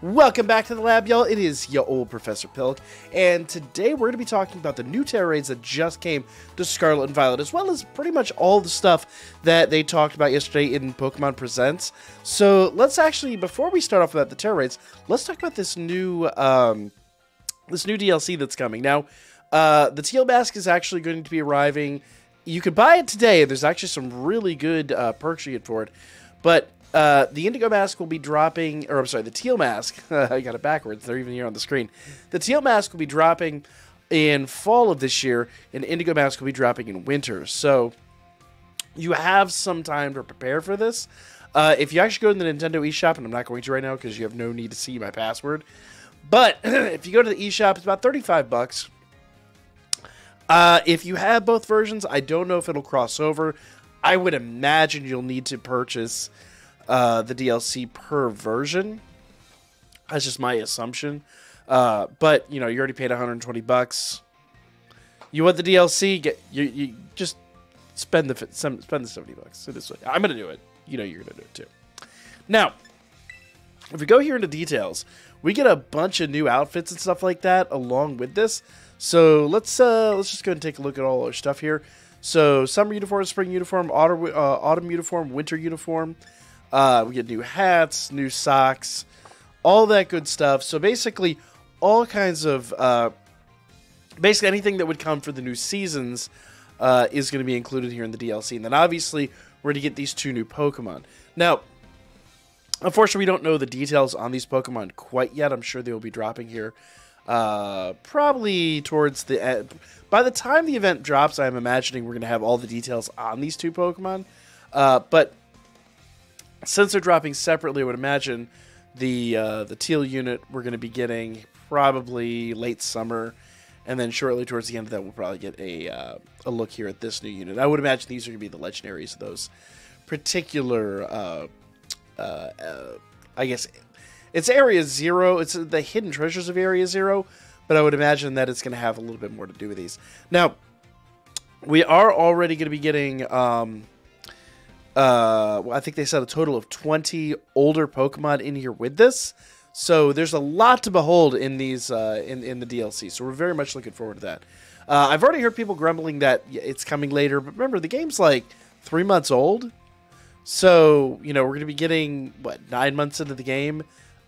Welcome back to the lab, y'all. It is your old Professor Pilk, and today we're going to be talking about the new Tera Raids that just came to Scarlet and Violet, as well as pretty much all the stuff that they talked about yesterday in Pokemon Presents. So let's actually, before we start off about the Tera Raids, let's talk about this new DLC that's coming. Now, the Teal Mask is actually going to be arriving. You could buy it today. There's actually some really good perks you get for it, but the Indigo Mask will be dropping, or I'm sorry, the Teal Mask, I got it backwards, they're even here on the screen. The Teal Mask will be dropping in fall of this year, and Indigo Mask will be dropping in winter. So, you have some time to prepare for this. If you actually go to the Nintendo eShop, and I'm not going to right now because you have no need to see my password, but if you go to the eShop, it's about 35 bucks. If you have both versions, I don't know if it'll cross over. I would imagine you'll need to purchase the DLC per version. That's just my assumption. But you know, you already paid 120 bucks. You want the DLC? You just spend the 70 bucks. It is, I'm gonna do it. You know, you're gonna do it too. Now, if we go here into details, we get a bunch of new outfits and stuff like that along with this. So let's just go ahead and take a look at all our stuff here. So summer uniform, spring uniform, autumn uniform, winter uniform. We get new hats, new socks, all that good stuff. So basically, all kinds of, basically anything that would come for the new seasons is going to be included here in the DLC. And then obviously, we're going to get these two new Pokemon. Now, unfortunately, we don't know the details on these Pokemon quite yet. I'm sure they will be dropping here probably towards the end. By the time the event drops, I'm imagining we're going to have all the details on these two Pokemon. But since they're dropping separately, I would imagine the Teal unit we're going to be getting probably late summer, and then shortly towards the end of that, we'll probably get a look here at this new unit. I would imagine these are going to be the legendaries of those particular, I guess, it's Area Zero. It's the hidden treasures of Area Zero, but I would imagine that it's going to have a little bit more to do with these. Now, we are already going to be getting, well, I think they said a total of 20 older Pokemon in here with this. So there's a lot to behold in these in the DLC. So we're very much looking forward to that. I've already heard people grumbling that it's coming later, but remember, the game's like 3 months old. So, you know, we're going to be getting, what, 9 months into the game,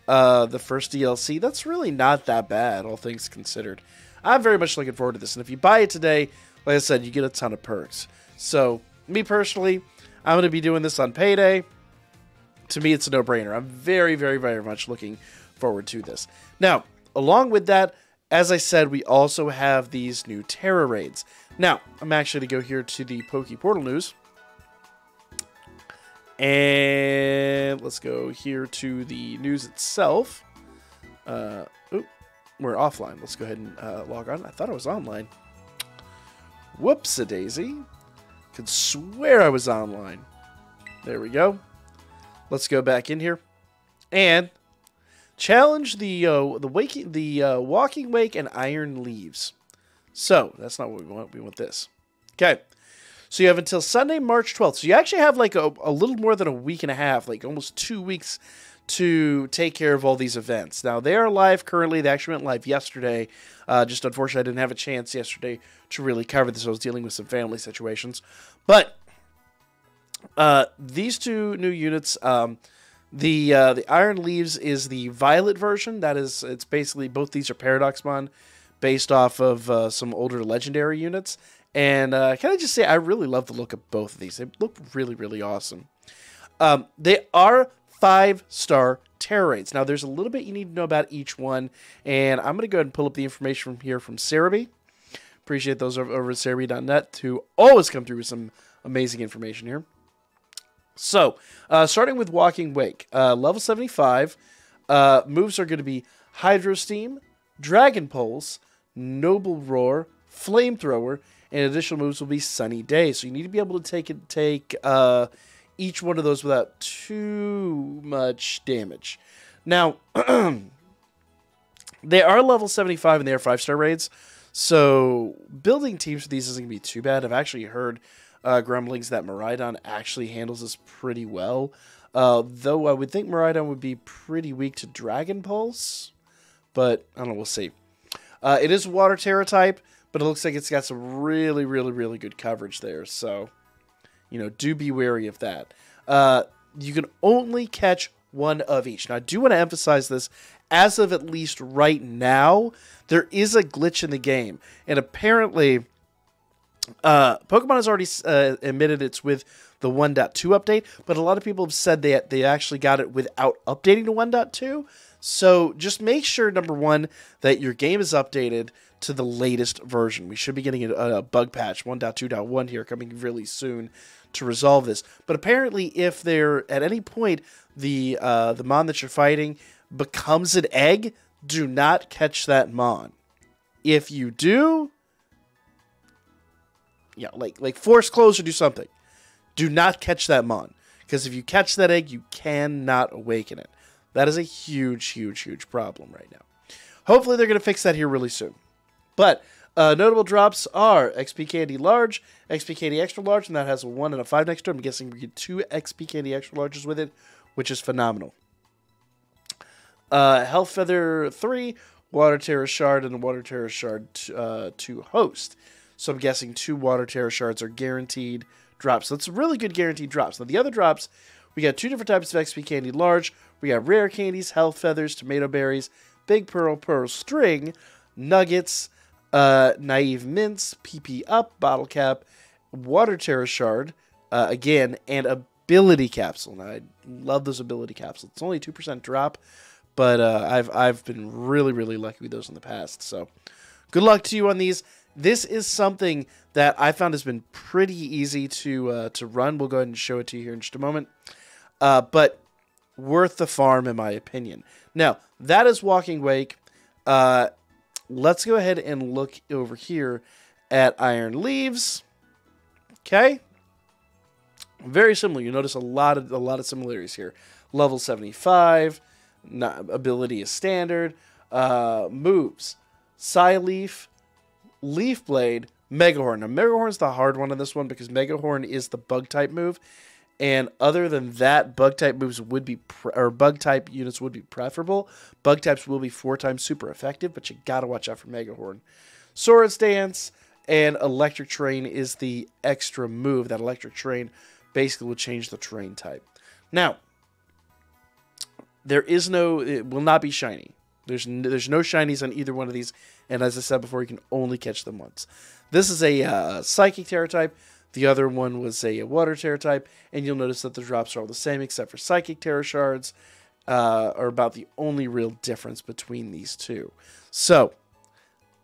the first DLC. That's really not that bad, all things considered. I'm very much looking forward to this. And if you buy it today, like I said, you get a ton of perks. So, me personally, I'm going to be doing this on payday. To me, it's a no-brainer. I'm very, very, very much looking forward to this. Now, along with that, as I said, we also have these new Tera Raids. Now, I'm actually going to go here to the Poke Portal News. And let's go here to the news itself. We're offline. Let's go ahead and log on. I thought I was online. Whoops-a-daisy. Could swear I was online. There we go. Let's go back in here and challenge the Walking Wake and Iron Leaves. So that's not what we want. We want this. Okay. So you have until Sunday, March 12th. So you actually have like a little more than a week and a half, like almost 2 weeks to take care of all these events. Now, they are live currently. They actually went live yesterday. Just unfortunately, I didn't have a chance yesterday to really cover this. I was dealing with some family situations. But these two new units, the Iron Leaves is the Violet version. That is, it's basically, both these are Paradox Mon based off of some older legendary units. And can I just say, I really love the look of both of these. They look really, really awesome. They are 5-star Tera Raids. Now, there's a little bit you need to know about each one, and I'm going to go ahead and pull up the information from here from Cerebi. Appreciate those over at Cerebi.net who always come through with some amazing information here. So, starting with Walking Wake, level 75, moves are going to be Hydro Steam, Dragon Pulse, Noble Roar, Flamethrower, and additional moves will be Sunny Day. So you need to be able to take each one of those without too much damage. Now, they are level 75 and they are 5-star raids. So building teams for these isn't going to be too bad. I've actually heard grumblings that Miraidon actually handles this pretty well. Though I would think Miraidon would be pretty weak to Dragon Pulse. But, I don't know, we'll see. It is Water Tera type, but it looks like it's got some really, really, really good coverage there. So, you know, do be wary of that. You can only catch one of each. Now, I do want to emphasize this. As of at least right now, there is a glitch in the game. And apparently, Pokemon has already admitted it's with the 1.2 update, but a lot of people have said they actually got it without updating to 1.2. So just make sure, number one, that your game is updated to the latest version. We should be getting a bug patch 1.2.1 here coming really soon to resolve this. But apparently, if there at any point the mon that you're fighting becomes an egg, do not catch that mon. If you do, yeah, like force close or do something. Do not catch that mon, because if you catch that egg, you cannot awaken it. That is a huge, huge, huge problem right now. Hopefully, they're going to fix that here really soon. But notable drops are XP Candy Large, XP Candy Extra Large, and that has a 1 and a 5 next to it. I'm guessing we get 2 XP Candy Extra Larges with it, which is phenomenal. Health Feather 3, Water Tera Shard, and a Water Tera Shard to host. So I'm guessing 2 Water Tera Shards are guaranteed drops. So it's really good guaranteed drops. Now the other drops, we got 2 different types of XP Candy Large. We got Rare Candies, Health Feathers, Tomato Berries, Big Pearl, Pearl String, Nuggets, Naive Mints, PP Up, Bottle Cap, Water Tera Shard, again, and Ability Capsule. Now I love those Ability Capsules. It's only 2% drop. But I've been really, really lucky with those in the past. So good luck to you on these. This is something that I found has been pretty easy to run. We'll go ahead and show it to you here in just a moment. But worth the farm, in my opinion. Now, that is Walking Wake. Let's go ahead and look over here at Iron Leaves. Okay. Very similar. You notice a lot of similarities here. Level 75. Ability is standard. Moves: Psyleaf, Leaf Blade, Megahorn. Now, Megahorn's the hard one on this one because Megahorn is the bug type move, and other than that, bug type moves would be bug type units would be preferable. Bug types will be 4 times super effective, but you gotta watch out for Megahorn. Swords Dance and Electric Terrain is the extra move. That Electric Terrain basically will change the terrain type. Now, it will not be shiny. There's no shinies on either one of these, and as I said before, you can only catch them once. This is a Psychic Tera type. The other one was a Water Tera type, and you'll notice that the drops are all the same except for Psychic Tera Shards are about the only real difference between these two. So,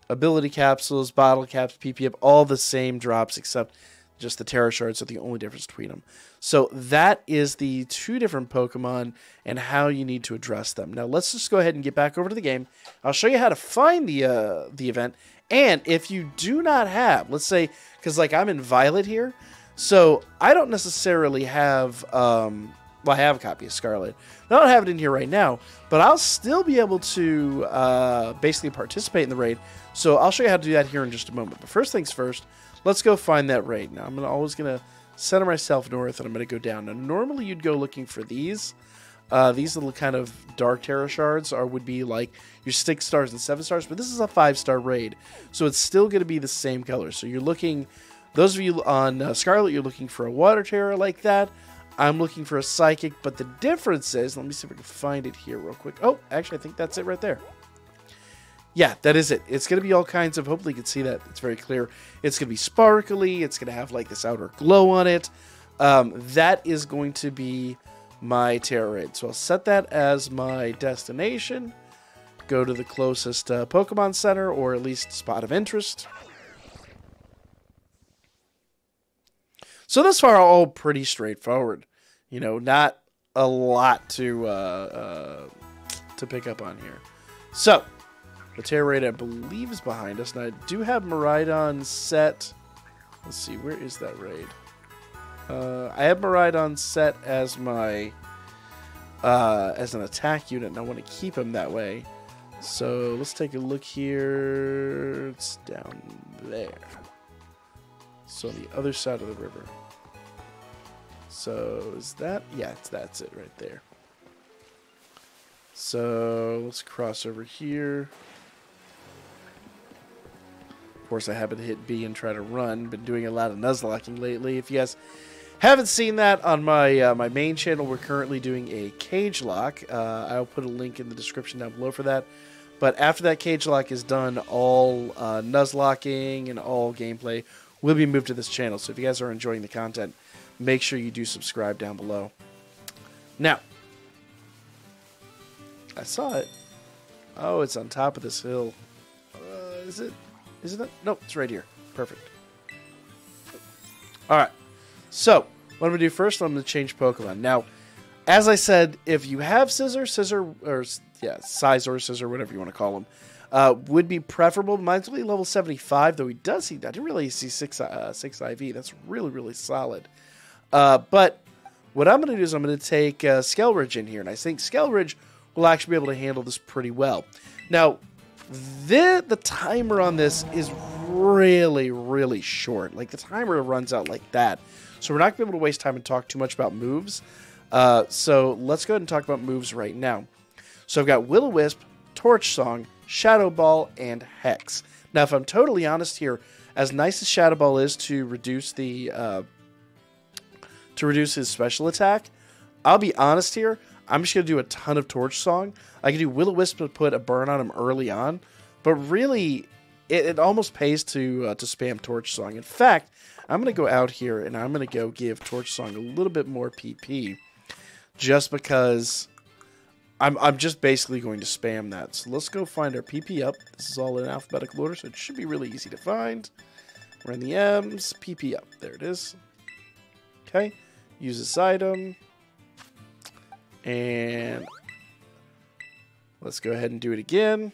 Ability Capsules, Bottle Caps, PP Up, all the same drops except just the Tera Shards are the only difference between them. So that is the 2 different Pokemon and how you need to address them. Now let's just go ahead and get back over to the game. I'll show you how to find the event. And if you do not have, let's say, because like I'm in Violet here, so I don't necessarily have, well, I have a copy of Scarlet. I don't have it in here right now, but I'll still be able to basically participate in the raid. So I'll show you how to do that here in just a moment. But first things first, let's go find that raid. Now, I'm always going to center myself north, and I'm going to go down. Now, normally you'd go looking for these. These little kind of dark Tera Shards would be like your 6 stars and 7 stars, but this is a 5-star raid, so it's still going to be the same color. So you're looking, those of you on Scarlet, you're looking for a Water Tera like that. I'm looking for a Psychic, but the difference is, let me see if I can find it here real quick. Oh, actually, I think that's it right there. Yeah, that is it. It's going to be all kinds of, hopefully you can see that. It's very clear. It's going to be sparkly. It's going to have like this outer glow on it. That is going to be my Tera Raid. So I'll set that as my destination. Go to the closest Pokemon Center, or at least spot of interest. So thus far, all pretty straightforward. You know, not a lot to pick up on here. So, the Tera Raid, I believe, is behind us. And I do have Miraidon set. Let's see, where is that raid? I have Miraidon set as my as an attack unit, and I want to keep him that way. So let's take a look here. It's down there. So on the other side of the river. So is that? Yeah, that's it right there. So let's cross over here. Of course, I happen to hit B and try to run. Been doing a lot of Nuzlocking lately. If you guys haven't seen that on my my main channel, we're currently doing a cage lock. I'll put a link in the description down below for that. But after that cage lock is done, all Nuzlocking and all gameplay will be moved to this channel. So if you guys are enjoying the content, make sure you do subscribe down below. Now, I saw it. Oh, it's on top of this hill. Is it? Is it? No, it's right here. Perfect. Alright. So, what I'm going to do first, I'm going to change Pokemon. Now, as I said, if you have Scizor, Sizor, whatever you want to call him, would be preferable. Mine's only level 75, though he does see, I didn't really see 6 IV. That's really, really solid. But what I'm going to do is I'm going to take Skelridge in here, and I think Skelridge will actually be able to handle this pretty well. Now, the timer on this is really, really short. Like, the timer runs out like that. So we're not going to be able to waste time and talk too much about moves. So let's go ahead and talk about moves right now. So I've got Will-O-Wisp, Torch Song, Shadow Ball, and Hex. Now, if I'm totally honest here, as nice as Shadow Ball is to reduce the his special attack, I'll be honest here, I'm just going to do a ton of Torch Song. I can do Will-O-Wisp to put a burn on him early on, but really, it almost pays to spam Torch Song. In fact, I'm going to go out here and I'm going to go give Torch Song a little bit more PP, just because I'm just basically going to spam that. So let's go find our PP up. This is all in alphabetical order, so it should be really easy to find. We're in the M's, PP up. There it is. Okay, use this item. And let's go ahead and do it again.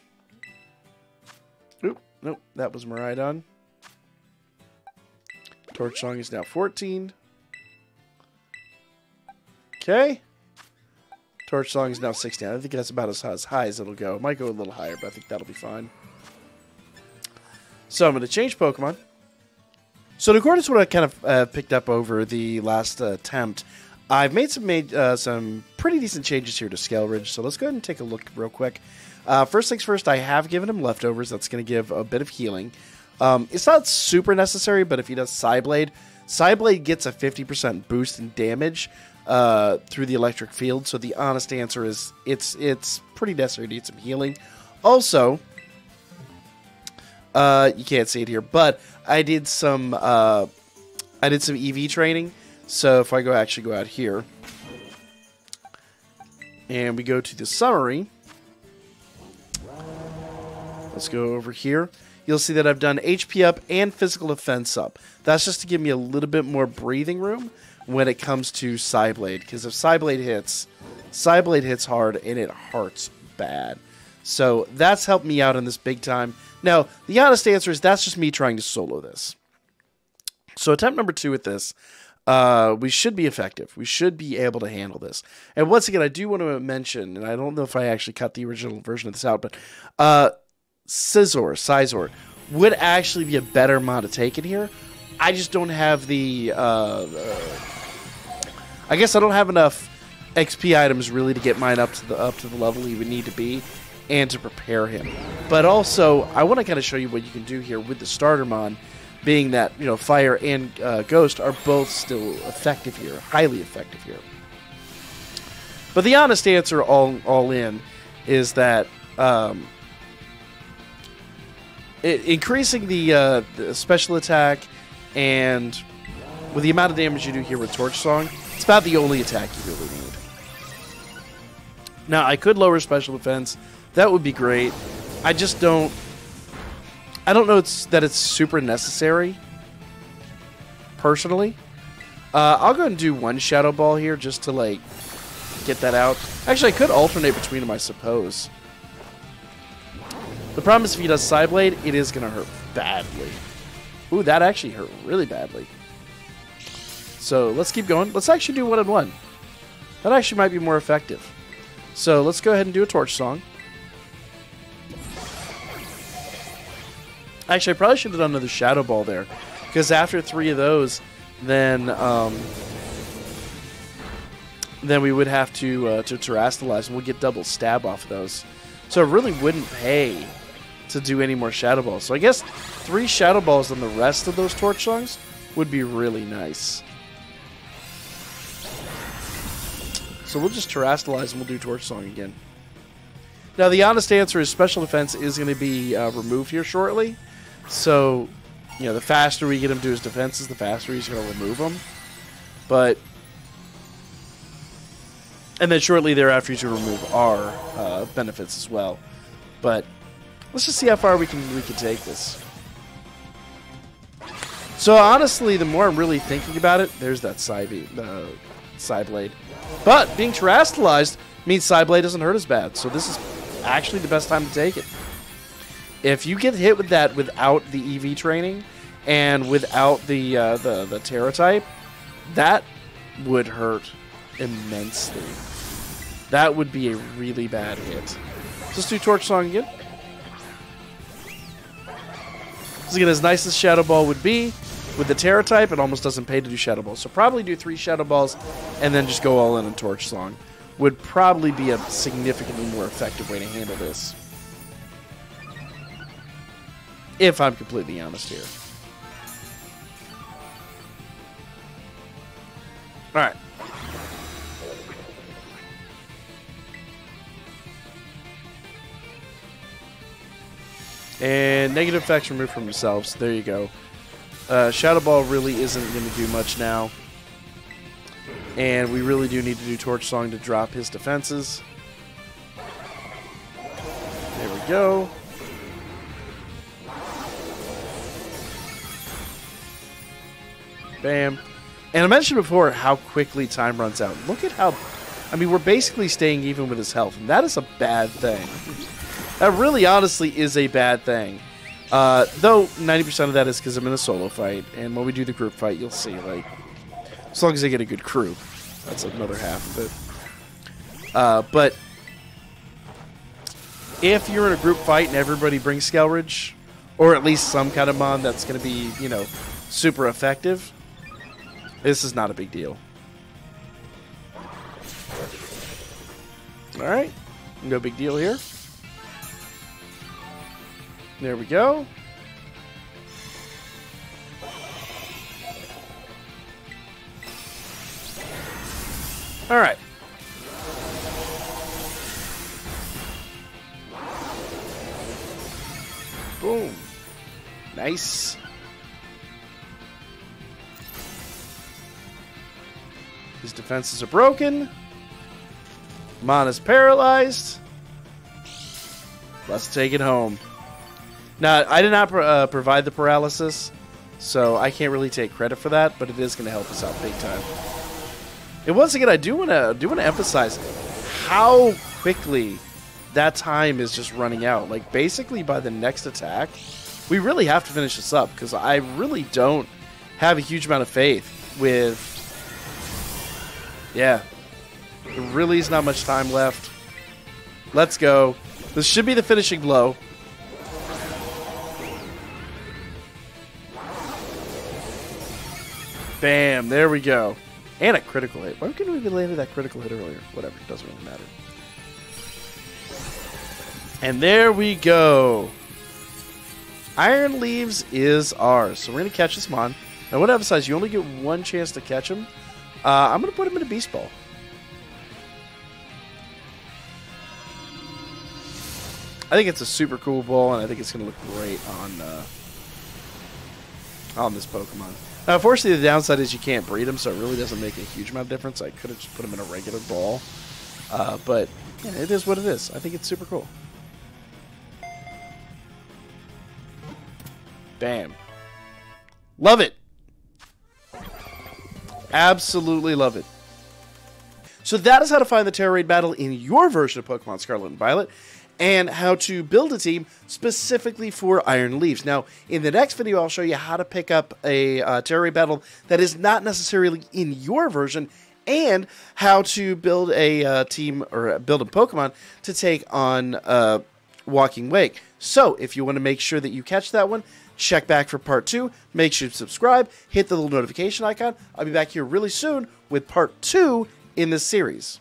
Oop, nope, that was Miraidon. Torch Song is now 14. Okay. Torch Song is now 16. I think that's about as high as it'll go. It might go a little higher, but I think that'll be fine. So I'm going to change Pokemon. So in accordance to what I kind of picked up over the last attempt, I've made some pretty decent changes here to Skelridge, so let's go ahead and take a look real quick. First things first, I have given him Leftovers. That's going to give a bit of healing. It's not super necessary, but if he does Psyblade, Psyblade gets a 50% boost in damage through the electric field, so the honest answer is it's pretty necessary to get some healing. Also, you can't see it here, but I did some EV training. So if I actually go out here, and we go to the summary, let's go over here. You'll see that I've done HP up and physical defense up. That's just to give me a little bit more breathing room when it comes to Psyblade, because if Psyblade hits hard, and it hurts bad. So that's helped me out in this big time. Now, the honest answer is that's just me trying to solo this. So attempt number 2 with this. We should be effective. We should be able to handle this. And once again, I do want to mention, and I don't know if I actually cut the original version of this out, but Sizor would actually be a better mod to take in here. I just don't have the... I guess I don't have enough XP items really to get mine up to the level he would need to be and to prepare him. But also, I want to kind of show you what you can do here with the starter mod, being that, you know, Fire and Ghost are both still effective here, highly effective here. But the honest answer all in is that increasing the special attack and with the amount of damage you do here with Torch Song, it's about the only attack you really need. Now, I could lower special defense. That would be great. I just don't... I don't know that it's super necessary, personally. I'll go ahead and do one Shadow Ball here just to, like, get that out. Actually, I could alternate between them, I suppose. The problem is if he does Psyblade, it is going to hurt badly. Ooh, that actually hurt really badly. So let's keep going. Let's actually do 1-on-1. That actually might be more effective. So let's go ahead and do a Torch Song. Actually, I probably should have done another Shadow Ball there, because after 3 of those, then then we would have to terrestrialize, and we'll get double stab off of those. So it really wouldn't pay to do any more Shadow Balls. So I guess 3 Shadow Balls on the rest of those Torch Songs would be really nice. So we'll just terrestrialize and we'll do Torch Song again. Now the honest answer is special defense is going to be removed here shortly. So, you know, the faster we get him to his defenses, the faster he's going to remove them. But, and then shortly thereafter he's going to remove our benefits as well. But let's just see how far we can take this. So honestly, the more I'm really thinking about it, there's that Psyblade. But being terrestrialized means Psyblade doesn't hurt as bad. So this is actually the best time to take it. If you get hit with that without the EV training and without the Tera type, that would hurt immensely. That would be a really bad hit. Let's do Torch Song again. So again, as nice as Shadow Ball would be, with the Tera type, it almost doesn't pay to do Shadow Balls. So probably do 3 Shadow Balls and then just go all in on Torch Song. Would probably be a significantly more effective way to handle this. If I'm completely honest here. Alright. And negative effects removed from themselves. There you go. Shadow Ball really isn't going to do much now. And we really do need to do Torch Song to drop his defenses. There we go. Bam. And I mentioned before how quickly time runs out. Look at how... I mean, we're basically staying even with his health. And that is a bad thing. That really, honestly, is a bad thing. Though 90% of that is because I'm in a solo fight. And when we do the group fight, you'll see, like... As long as I get a good crew. That's another half of it. But... if you're in a group fight and everybody brings Skelridge, or at least some kind of mon that's going to be, you know, super effective, this is not a big deal. Alright. No big deal here. There we go. Alright. Boom. Nice. His defenses are broken. Mon is paralyzed. Let's take it home. Now, I did not provide the paralysis, so I can't really take credit for that, but it is going to help us out big time. And once again, I do want to emphasize how quickly that time is just running out. Like, basically, by the next attack, we really have to finish this up, because I really don't have a huge amount of faith with... Yeah. There really is not much time left. Let's go. This should be the finishing blow. Bam. There we go. And a critical hit. Why couldn't we have landed that critical hit earlier? Whatever. It doesn't really matter. And there we go. Iron Leaves is ours. So we're going to catch this mon. Now, I want to emphasize, you only get one chance to catch him. I'm going to put him in a Beast Ball. I think it's a super cool ball, and I think it's going to look great on this Pokemon. Now, unfortunately, the downside is you can't breed him, so it really doesn't make a huge amount of difference. I could have just put him in a regular ball. But yeah, it is what it is. I think it's super cool. Bam. Love it. Absolutely love it. So that is how to find the Tera Raid battle in your version of Pokemon Scarlet and Violet, and how to build a team specifically for Iron Leaves. Now, in the next video, I'll show you how to pick up a Tera Raid battle that is not necessarily in your version, and how to build a team, or build a Pokemon to take on Walking Wake. So, if you want to make sure that you catch that one, check back for part 2. Make sure to subscribe. Hit the little notification icon. I'll be back here really soon with part 2 in this series.